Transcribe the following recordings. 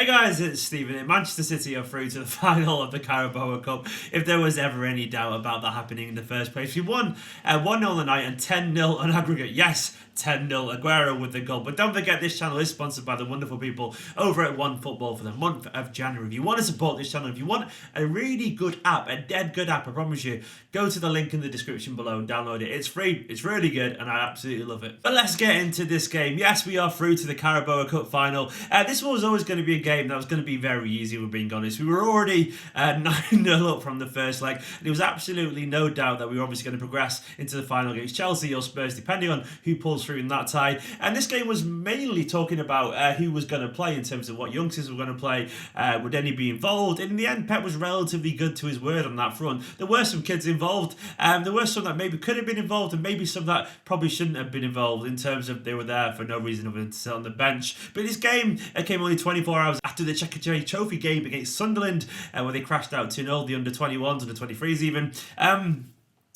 guys, it's Stephen. Manchester City are through to the final of the Carabao Cup. If there was ever any doubt about that happening in the first place, we won 1-0 the night and 10-0 on aggregate. Yes, 10-0 Aguero with the goal. But don't forget, this channel is sponsored by the wonderful people over at One Football for the month of January. If you want to support this channel, if you want a really good app, a dead good app, I promise you, go to the link in the description below and download it. It's free, it's really good, and I absolutely love it. But let's get into this game. Yes, we are through to the Carabao Cup final. This one was always going to be a game that was going to be very easy, we're being honest. We were already 9-0 up from the first leg, and there was absolutely no doubt that we were obviously going to progress into the final against Chelsea or Spurs, depending on who pulls through in that tie. And this game was mainly talking about who was going to play in terms of what youngsters were going to play, would any be involved. And in the end, Pep was relatively good to his word on that front. There were some kids involved, there were some that maybe could have been involved, and maybe some that probably shouldn't have been involved in terms of they were there for no reason other than to sit on the bench. But this game came only 24 hours after the Checker Trophy game against Sunderland, where they crashed out 2-0, the under-21s, under-23s even.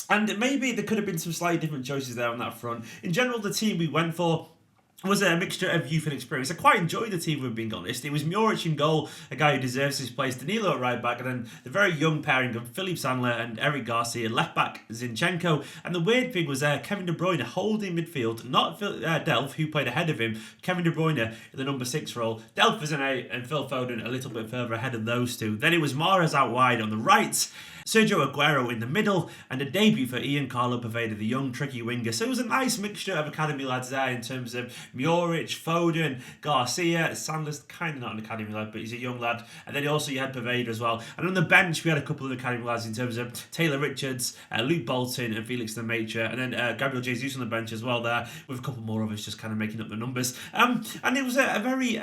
And maybe there could have been some slightly different choices there on that front. In general, the team we went for was a mixture of youth and experience. I quite enjoyed the team, if we're being honest. It was Muric in goal, a guy who deserves his place, Danilo at right back, and then the very young pairing of Philippe Sandler and Eric Garcia, left back Zinchenko. And the weird thing was Kevin De Bruyne holding midfield, not Delph, who played ahead of him, Kevin De Bruyne in the number 6 role. Delph was an 8 and Phil Foden a little bit further ahead of those two. Then it was Mahrez out wide on the right, Sergio Aguero in the middle, and a debut for Ian Carlo Poveda, the young tricky winger. So it was a nice mixture of academy lads there in terms of Muric, Foden, Garcia. Sandler's kind of not an academy lad, but he's a young lad. And then also you had Poveda as well. And on the bench we had a couple of academy lads in terms of Taylor Richards, Luke Bolton and Felix Nmecha, and then Gabriel Jesus on the bench as well there, with a couple more of us just kind of making up the numbers. And it was a very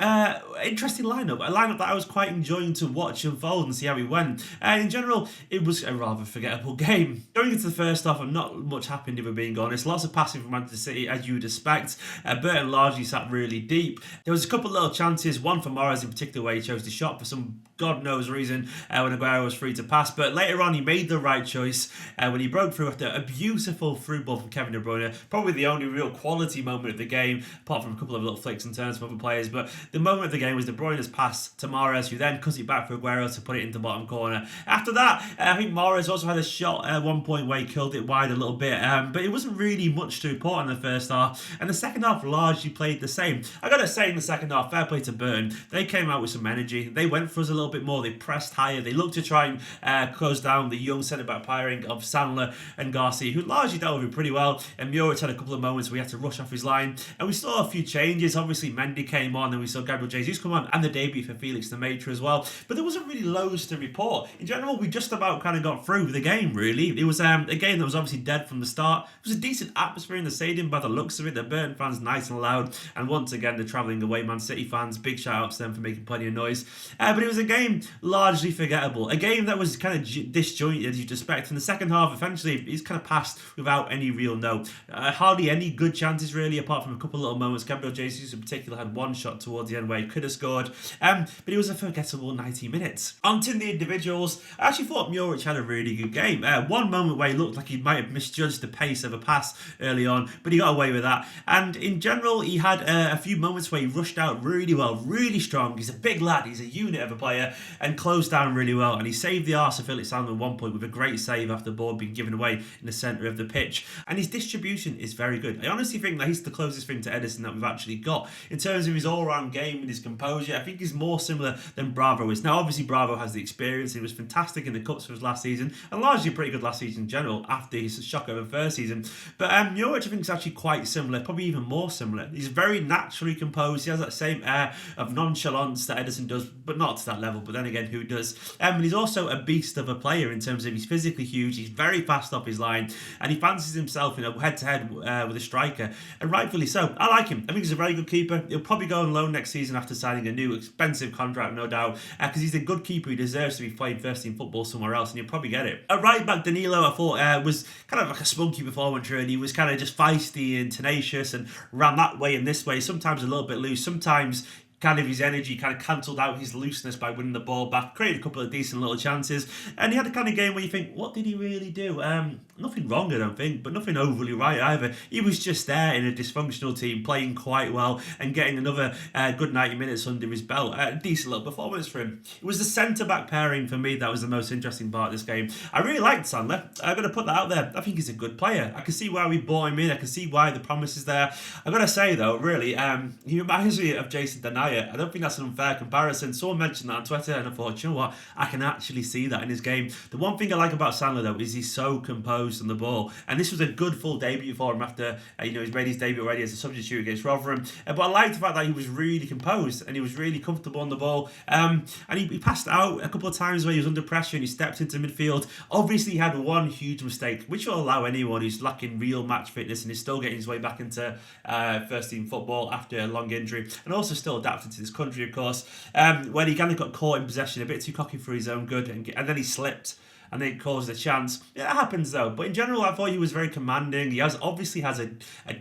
interesting lineup, a lineup that I was quite enjoying to watch unfold and see how it went. In general, it was a rather forgettable game. Going into the first half, not much happened, if we're being honest. Lots of passing from Manchester City, as you would expect. Burton largely sat really deep. There was a couple of little chances, one for Mahrez in particular where he chose the shot for some God knows reason when Aguero was free to pass. But later on, he made the right choice when he broke through after a beautiful through ball from Kevin De Bruyne. Probably the only real quality moment of the game, apart from a couple of little flicks and turns from other players. But the moment of the game was De Bruyne's pass to Mahrez, who then cuts it back for Aguero to put it into the bottom corner. After that, I think Mahrez also had a shot at one point where he killed it wide a little bit. But it wasn't really much to report in the first half. And the second half largely played the same. I got to say, in the second half, fair play to Burton. They came out with some energy. They went for us a little bit more. They pressed higher. They looked to try and close down the young centre-back pairing of Sandler and Garcia, who largely dealt with it pretty well. And Muric had a couple of moments where he had to rush off his line. And we saw a few changes. Obviously, Mendy came on, and we saw Gabriel Jesus come on, and the debut for Felix Nmecha as well. But there wasn't really loads to report. In general, we just about kind of got through the game, really. It was a game that was obviously dead from the start. It was a decent atmosphere in the stadium by the looks of it. The Burton fans nice and loud. And once again, the travelling away Man City fans, big shout out to them for making plenty of noise. But it was a game largely forgettable. A game that was kind of disjointed, as you'd expect. In the second half, eventually, it's kind of passed without any real note. Hardly any good chances, really, apart from a couple of little moments. Gabriel Jesus, in particular, had one shot towards the end where he could have scored. But it was a forgettable 90 minutes. On to the individuals. I actually thought Muric had a really good game. One moment where he looked like he might have misjudged the pace of a pass early on, but he got away with that. And in general, he had a few moments where he rushed out really well, really strong. He's a big lad, he's a unit of a player, and closed down really well. And he saved the arse of Felix Sandler at one point with a great save after the ball being given away in the centre of the pitch. And his distribution is very good. I honestly think that he's the closest thing to Edison that we've actually got in terms of his all-round game and his composure. I think he's more similar than Bravo is. Now, obviously, Bravo has the experience. He was fantastic in the Cups for his last season, and largely pretty good last season in general after his shock over first season. But Muric, I think, is actually quite similar, probably even more similar. He's very naturally composed. He has that same air of nonchalance that Edison does, but not to that level. But then again, who does? And he's also a beast of a player in terms of he's physically huge. He's very fast off his line, and he fancies himself, head-to-head with a striker, and rightfully so. I like him. I think he's a very good keeper. He'll probably go on loan next season after signing a new expensive contract, no doubt, because he's a good keeper. He deserves to be playing first-team football somewhere else, and he'll probably get it. At right back, Danilo, I thought, was kind of like a spunky performance, really. He was kind of just feisty and tenacious and ran that way and this way, sometimes a little bit loose, sometimes kind of his energy kind of cancelled out his looseness by winning the ball back, created a couple of decent little chances, and he had a kind of game where you think, what did he really do? Nothing wrong, I don't think, but nothing overly right either. He was just there in a dysfunctional team, playing quite well and getting another good 90 minutes under his belt. A decent little performance for him. It was the centre-back pairing for me that was the most interesting part of this game. I really liked Sandler. I'm going to put that out there. I think he's a good player. I can see why we bought him in. I can see why the promise is there. I've got to say, though, really, he reminds me of Jason Denayer. I don't think that's an unfair comparison. Someone mentioned that on Twitter, and I thought, you know what? I can actually see that in his game. The one thing I like about Sandler, though, is he's so composed on the ball. And this was a good full debut for him after, he's made his debut already as a substitute against Rotherham. But I liked the fact that he was really composed and he was really comfortable on the ball. And he passed out a couple of times where he was under pressure and he stepped into midfield. Obviously, he had one huge mistake, which will allow anyone who's lacking real match fitness and is still getting his way back into first team football after a long injury, and also still adapting to this country, of course, when he kind of got caught in possession, a bit too cocky for his own good, and then he slipped and then it caused a chance. It happens though, but in general I thought he was very commanding. He obviously has a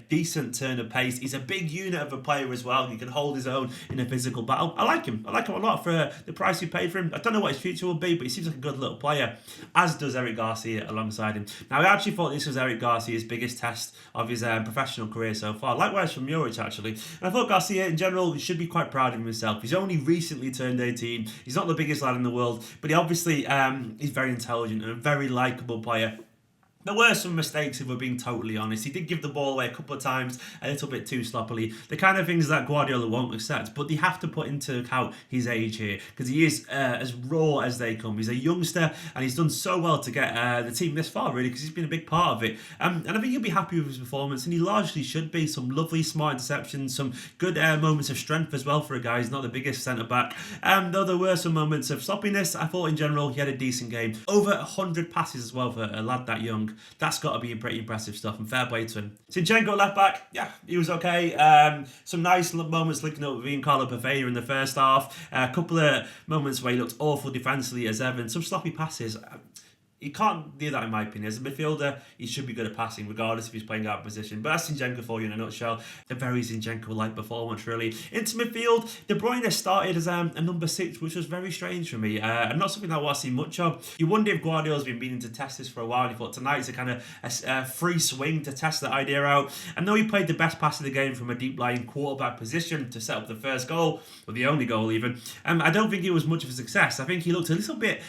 decent turn of pace. He's a big unit of a player as well. He can hold his own in a physical battle. I like him a lot for the price he paid for him. I don't know what his future will be, but he seems like a good little player, as does Eric Garcia alongside him. Now I actually thought this was Eric Garcia's biggest test of his professional career so far. Likewise from Muric actually. And I thought Garcia in general should be quite proud of himself. He's only recently turned 18. He's not the biggest lad in the world, but he obviously he's very intelligent and a very likeable player. There were some mistakes, if we're being totally honest. He did give the ball away a couple of times, a little bit too sloppily. The kind of things that Guardiola won't accept, but they have to put into account his age here, because he is as raw as they come. He's a youngster, and he's done so well to get the team this far, really, because he's been a big part of it. And I think he'll be happy with his performance, and he largely should be. Some lovely, smart interceptions, some good moments of strength as well for a guy who's not the biggest centre-back. Though there were some moments of sloppiness, I thought in general he had a decent game. Over 100 passes as well for a lad that young. That's got to be pretty impressive stuff, and fair play to him. Zinchenko left back, yeah, he was okay. Some nice moments linking up with Ian Carlo Poveda in the first half. A couple of moments where he looked awful defensively as ever, and some sloppy passes. He can't do that in my opinion. As a midfielder, he should be good at passing regardless if he's playing out of position. But that's Zinchenko for you in a nutshell. A very Zinchenko-like performance, really. Into midfield, De Bruyne started as a number 6, which was very strange for me. And not something I want to see much of. You wonder if Guardiola's been meaning to test this for a while. And he thought tonight's a kind of a free swing to test that idea out. And though he played the best pass of the game from a deep-lying quarterback position to set up the first goal, or the only goal even, I don't think it was much of a success. I think he looked a little bit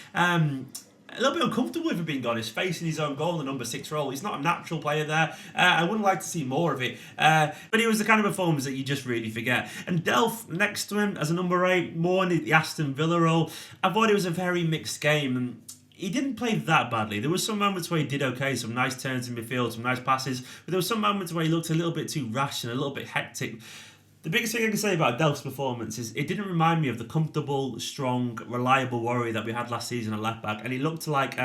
uncomfortable, if I'm being honest, facing his own goal in the number 6 role. He's not a natural player there. I wouldn't like to see more of it. But it was the kind of performance that you just really forget. And Delph next to him as a number 8, more in the Aston Villa role. I thought it was a very mixed game. And he didn't play that badly. There were some moments where he did okay, some nice turns in midfield, some nice passes. But there were some moments where he looked a little bit too rash and a little bit hectic. The biggest thing I can say about Delph's performance is it didn't remind me of the comfortable, strong, reliable warrior that we had last season at left back, and he looked like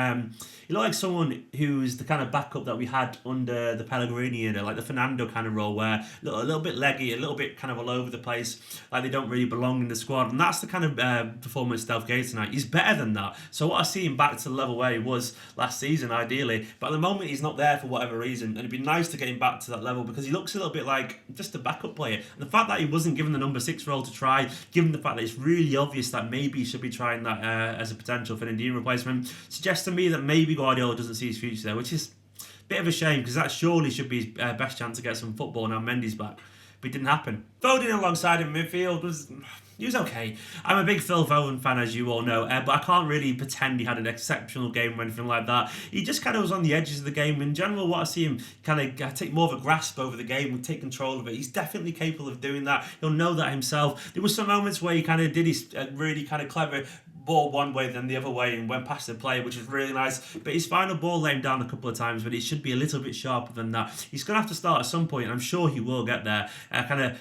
someone who's the kind of backup that we had under the Pellegrini era, like the Fernando kind of role, where a little bit leggy, a little bit kind of all over the place, like they don't really belong in the squad, and that's the kind of performance Delph gave tonight. He's better than that, so I want to see him back to the level where he was last season, ideally, but at the moment he's not there for whatever reason, and it'd be nice to get him back to that level because he looks a little bit like just a backup player, and the fact that he wasn't given the number 6 role to try, given the fact that it's really obvious that maybe he should be trying that as a potential for an Indian replacement, suggests to me that maybe Guardiola doesn't see his future there, which is a bit of a shame because that surely should be his best chance to get some football now Mendy's back. But it didn't happen. Foden alongside him in midfield was okay. I'm a big Phil Foden fan, as you all know, but I can't really pretend he had an exceptional game or anything like that. He just kind of was on the edges of the game. In general, what I see him kind of take more of a grasp over the game and take control of it. He's definitely capable of doing that. He'll know that himself. There were some moments where he kind of did his really kind of clever ball one way then the other way and went past the player, which was really nice, but his final ball lay him down a couple of times, but it should be a little bit sharper than that. He's going to have to start at some point, and I'm sure he will get there, kind of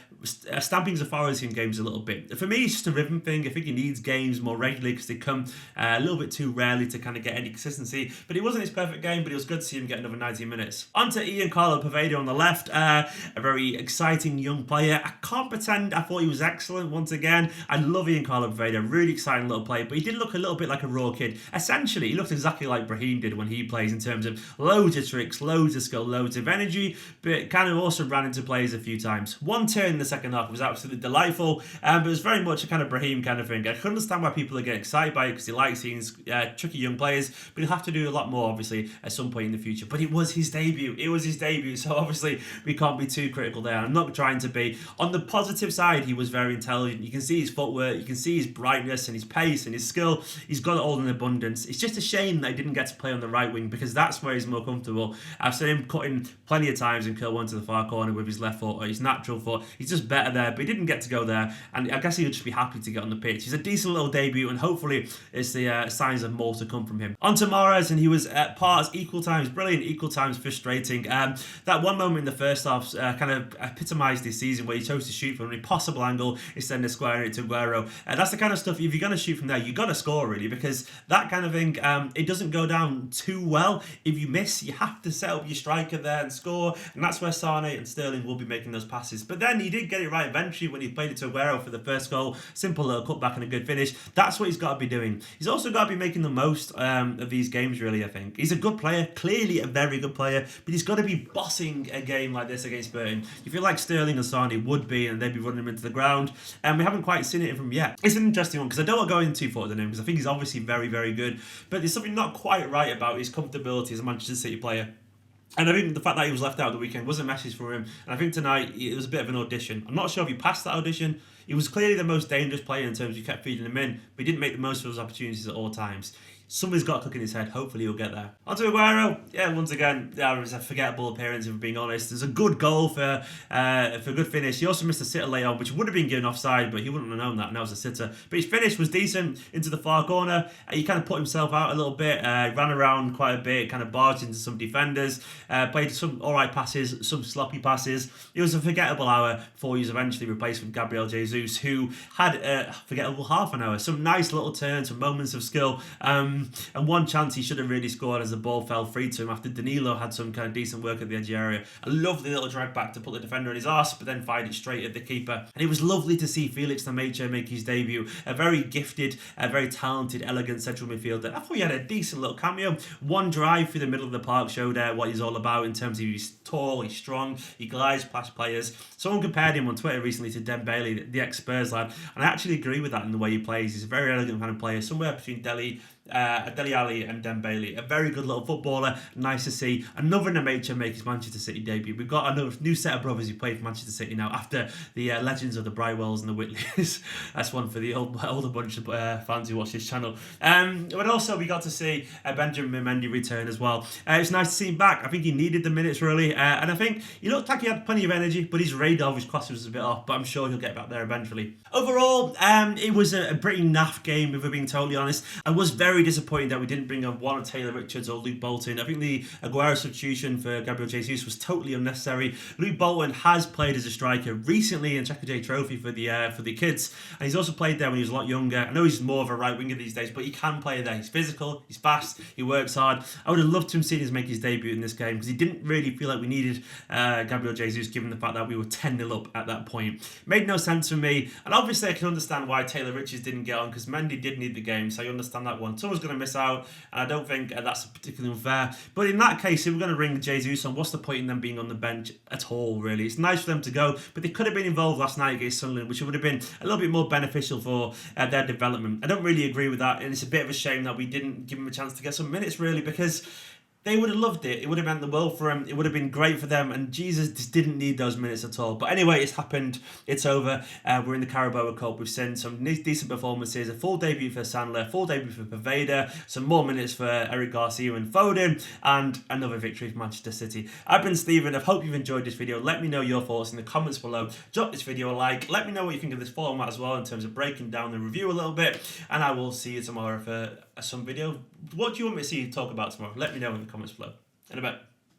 stamping his authority in games a little bit. For me, it's just a rhythm thing. I think he needs games more regularly because they come a little bit too rarely to kind of get any consistency, but it wasn't his perfect game, but it was good to see him get another 90 minutes. On to Ian Carlo Poveda on the left, a very exciting young player. I can't pretend I thought he was excellent once again. I love Ian Carlo Poveda, really exciting little player, but but he did look a little bit like a raw kid. Essentially, he looked exactly like Brahim did when he plays, in terms of loads of tricks, loads of skill, loads of energy, but kind of also ran into players a few times. One turn in the second half was absolutely delightful, but it was very much a kind of Brahim kind of thing. I can understand why people are getting excited by it, because he likes seeing tricky young players, but he'll have to do a lot more, obviously, at some point in the future. But it was his debut. It was his debut, so obviously we can't be too critical there. I'm not trying to be. On the positive side, he was very intelligent. You can see his footwork, you can see his brightness and his pace and his skill. He's got it all in abundance. It's just a shame that he didn't get to play on the right wing, because that's where he's more comfortable. I've seen him cutting plenty of times and curl one to the far corner with his left foot or his natural foot. He's just better there, but he didn't get to go there, and I guess he'll just be happy to get on the pitch. He's a decent little debut, and hopefully it's the signs of more to come from him. On to Mahrez, and he was at parts equal times brilliant, equal times frustrating. That one moment in the first half kind of epitomised this season, where he chose to shoot from an impossible angle instead of squaring it to Aguero. That's the kind of stuff, if you're going to shoot from there, you've got to score, really, because that kind of thing, it doesn't go down too well. If you miss, you have to set up your striker there and score, and that's where Sane and Sterling will be making those passes. But then he did get it right eventually when he played it to Aguero for the first goal. Simple little cutback and a good finish. That's what he's got to be doing. He's also got to be making the most of these games, really, I think. He's a good player, clearly a very good player, but he's got to be bossing a game like this against Burton. You feel like Sterling and Sane would be, and they'd be running him into the ground, and we haven't quite seen it from him yet. It's an interesting one, because I don't want to go in too far on him, because I think he's obviously very, very good, but there's something not quite right about his comfortability as a Manchester City player. And I think the fact that he was left out the weekend was a message for him. And I think tonight it was a bit of an audition. I'm not sure if he passed that audition. He was clearly the most dangerous player in terms of you kept feeding him in, but he didn't make the most of those opportunities at all times. Something's got to click in his head. Hopefully he'll get there. On to Aguero. Yeah, once again, that was a forgettable appearance, if we're being honest. There's a good goal for a good finish. He also missed a sitter lay on, which would have been given offside, but he wouldn't have known that, and that was a sitter. But his finish was decent into the far corner. He kind of put himself out a little bit, ran around quite a bit, kind of barged into some defenders, played some alright passes, some sloppy passes. It was a forgettable hour before he was eventually replaced with Gabriel Jesus, who had a forgettable half an hour. Some nice little turns, some moments of skill. And one chance he should have really scored as the ball fell free to him after Danilo had some kind of decent work at the edge of the area. A lovely little drag back to put the defender on his arse, but then fired it straight at the keeper. And it was lovely to see Felix Nmecha make his debut. A very gifted, a very talented, elegant central midfielder. I thought he had a decent little cameo. One drive through the middle of the park showed what he's all about in terms of he's tall, he's strong, he glides past players. Someone compared him on Twitter recently to Dembele, the ex-Spurs lad, and I actually agree with that in the way he plays. He's a very elegant kind of player, somewhere between Dele Alli and Dembele. A very good little footballer, nice to see. Another Nmecha make his Manchester City debut. We've got another new set of brothers who play for Manchester City now, after the legends of the Brightwells and the Whitleys. That's one for the older bunch of fans who watch this channel. But also we got to see Benjamin Mendy return as well. It's nice to see him back. I think he needed the minutes, really, and I think he looked like he had plenty of energy, but his radar, his class was a bit off, but I'm sure he'll get back there eventually. Overall, it was a pretty naff game, if we're being totally honest. I was very disappointed that we didn't bring on one of Taylor Richards or Luke Bolton. I think the Aguero substitution for Gabriel Jesus was totally unnecessary. Luke Bolton has played as a striker recently in Checker J Trophy for the kids, and he's also played there when he was a lot younger. I know he's more of a right winger these days, but he can play there. He's physical, he's fast, he works hard. I would have loved to have seen him make his debut in this game, because he didn't really feel like we needed Gabriel Jesus, given the fact that we were 10-0 up at that point. Made no sense for me, and obviously I can understand why Taylor Richards didn't get on, because Mendy did need the game, so I understand that one. Someone's going to miss out, and I don't think that's particularly unfair. But in that case, if we're going to bring Jesus on, what's the point in them being on the bench at all, really? It's nice for them to go, but they could have been involved last night against Sunderland, which would have been a little bit more beneficial for their development. I don't really agree with that, and it's a bit of a shame that we didn't give them a chance to get some minutes, really, because they would have loved it. It would have meant the world for them. It would have been great for them. And Jesus just didn't need those minutes at all. But anyway, it's happened. It's over. We're in the Carabao Cup. We've seen some decent performances. A full debut for Sandler. Full debut for Poveda. Some more minutes for Eric Garcia and Foden. And another victory for Manchester City. I've been Stephen. I hope you've enjoyed this video. Let me know your thoughts in the comments below. Drop this video a like. Let me know what you think of this format as well, in terms of breaking down the review a little bit. And I will see you tomorrow for some video. What do you want me to see you talk about tomorrow? Let me know in the comments below. In a bit.